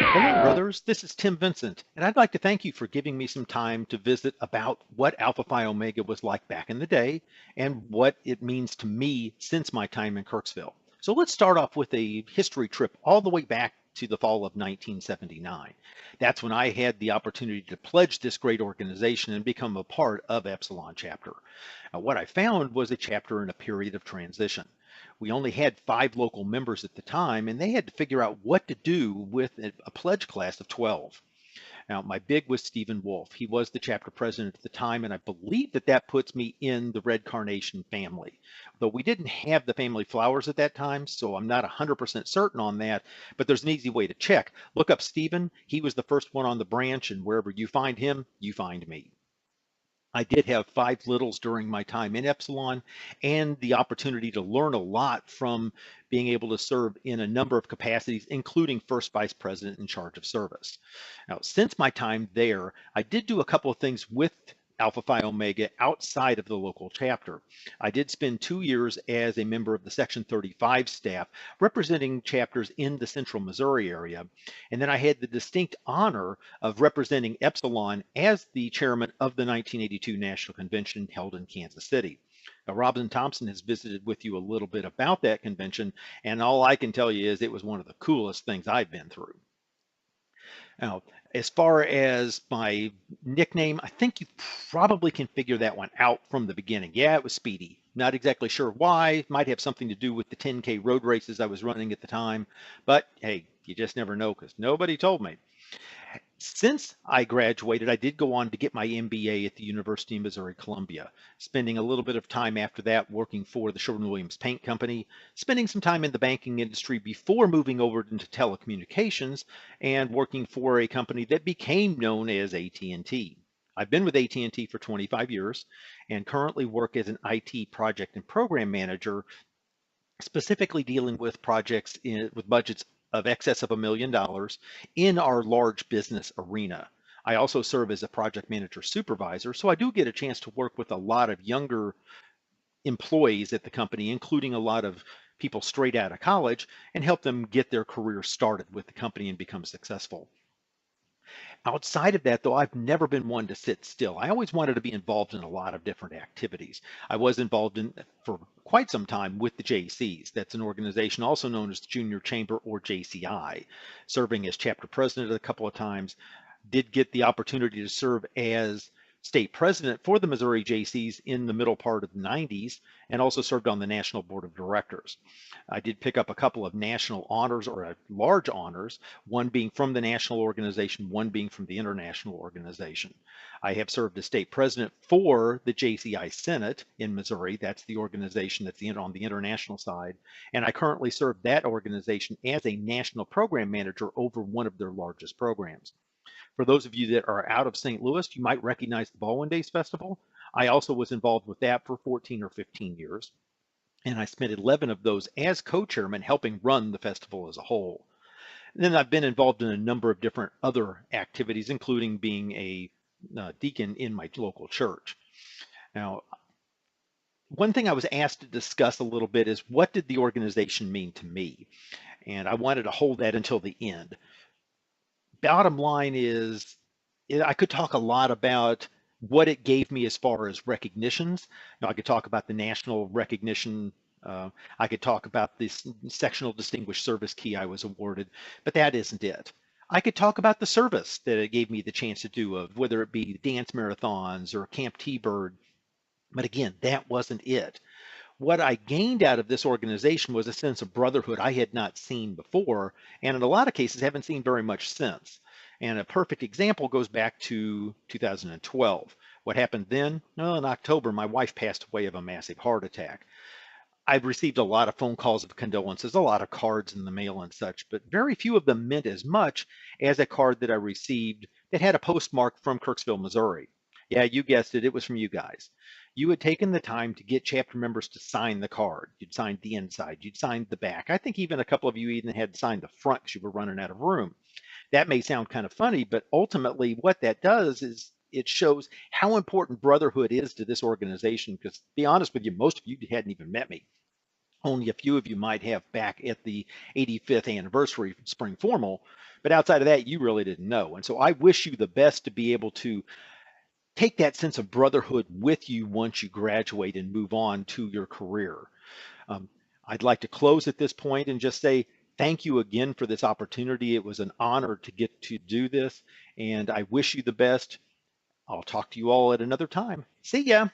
Hello, brothers. This is Tim Vincent, and I'd like to thank you for giving me some time to visit about what Alpha Phi Omega was like back in the day and what it means to me since my time in Kirksville. So let's start off with a history trip all the way back to the fall of 1979. That's when I had the opportunity to pledge this great organization and become a part of Epsilon chapter. What I found was a chapter in a period of transition. We only had 5 local members at the time, and they had to figure out what to do with a pledge class of 12. Now, my big was Stephen Wolf. He was the chapter president at the time, and I believe that that puts me in the Red Carnation family. Though we didn't have the family flowers at that time, so I'm not 100% certain on that, but there's an easy way to check. Look up Stephen. He was the first one on the branch, and wherever you find him, you find me. I did have 5 littles during my time in Epsilon and the opportunity to learn a lot from being able to serve in a number of capacities, including first vice president in charge of service. Now, since my time there, I did do a couple of things with Alpha Phi Omega outside of the local chapter. I did spend 2 years as a member of the Section 35 staff representing chapters in the central Missouri area. And then I had the distinct honor of representing Epsilon as the chairman of the 1982 National Convention held in Kansas City. Now, Robin Thompson has visited with you a little bit about that convention, and all I can tell you is it was one of the coolest things I've been through. Now, as far as my nickname, I think you probably can figure that one out from the beginning. Yeah, it was Speedy. Not exactly sure why. Might have something to do with the 10K road races I was running at the time. But hey, you just never know because nobody told me. Since I graduated, I did go on to get my MBA at the University of Missouri-Columbia, spending a little bit of time after that working for the Sherwin-Williams Paint Company, spending some time in the banking industry before moving over into telecommunications and working for a company that became known as AT&T. I've been with AT&T for 25 years and currently work as an IT project and program manager, specifically dealing with projects with budgets of excess of $1 million in our large business arena. I also serve as a project manager supervisor, so I do get a chance to work with a lot of younger employees at the company, including a lot of people straight out of college, and help them get their career started with the company and become successful. Outside of that, though, I've never been one to sit still. I always wanted to be involved in a lot of different activities. I was involved in for quite some time with the JCs. That's an organization also known as the Junior Chamber or JCI, serving as chapter president a couple of times. Did get the opportunity to serve as state president for the Missouri JCs in the middle part of the 90s and also served on the national board of directors. I did pick up a couple of national honors or large honors, one being from the national organization, one being from the international organization. I have served as state president for the JCI Senate in Missouri. That's the organization that's on the international side. And I currently serve that organization as a national program manager over one of their largest programs. For those of you that are out of St. Louis, you might recognize the Baldwin Days Festival. I also was involved with that for 14 or 15 years, and I spent 11 of those as co-chairman helping run the festival as a whole. And then I've been involved in a number of different other activities, including being a deacon in my local church. Now, one thing I was asked to discuss a little bit is what did the organization mean to me? And I wanted to hold that until the end. Bottom line is, I could talk a lot about what it gave me as far as recognitions. I could talk about the national recognition. I could talk about this sectional distinguished service key I was awarded, but that isn't it. I could talk about the service that it gave me the chance to do, of whether it be dance marathons or Camp T-Bird. But again, that wasn't it. What I gained out of this organization was a sense of brotherhood I had not seen before, and in a lot of cases haven't seen very much since. And a perfect example goes back to 2012. What happened then? Well, in October, my wife passed away of a massive heart attack. I've received a lot of phone calls of condolences, a lot of cards in the mail and such, but very few of them meant as much as a card that I received that had a postmark from Kirksville, Missouri. Yeah, you guessed it, it was from you guys. You had taken the time to get chapter members to sign the card. You'd signed the inside, you'd signed the back. I think even a couple of you even had signed the front because you were running out of room. That may sound kind of funny, but ultimately what that does is it shows how important brotherhood is to this organization, because to be honest with you, most of you hadn't even met me. only a few of you might have back at the 85th anniversary spring formal. But outside of that, you really didn't know. And so I wish you the best to be able to take that sense of brotherhood with you once you graduate and move on to your career. Um, I'd like to close at this point and just say thank you again for this opportunity. It was an honor to get to do this, and I wish you the best. I'll talk to you all at another time. See ya.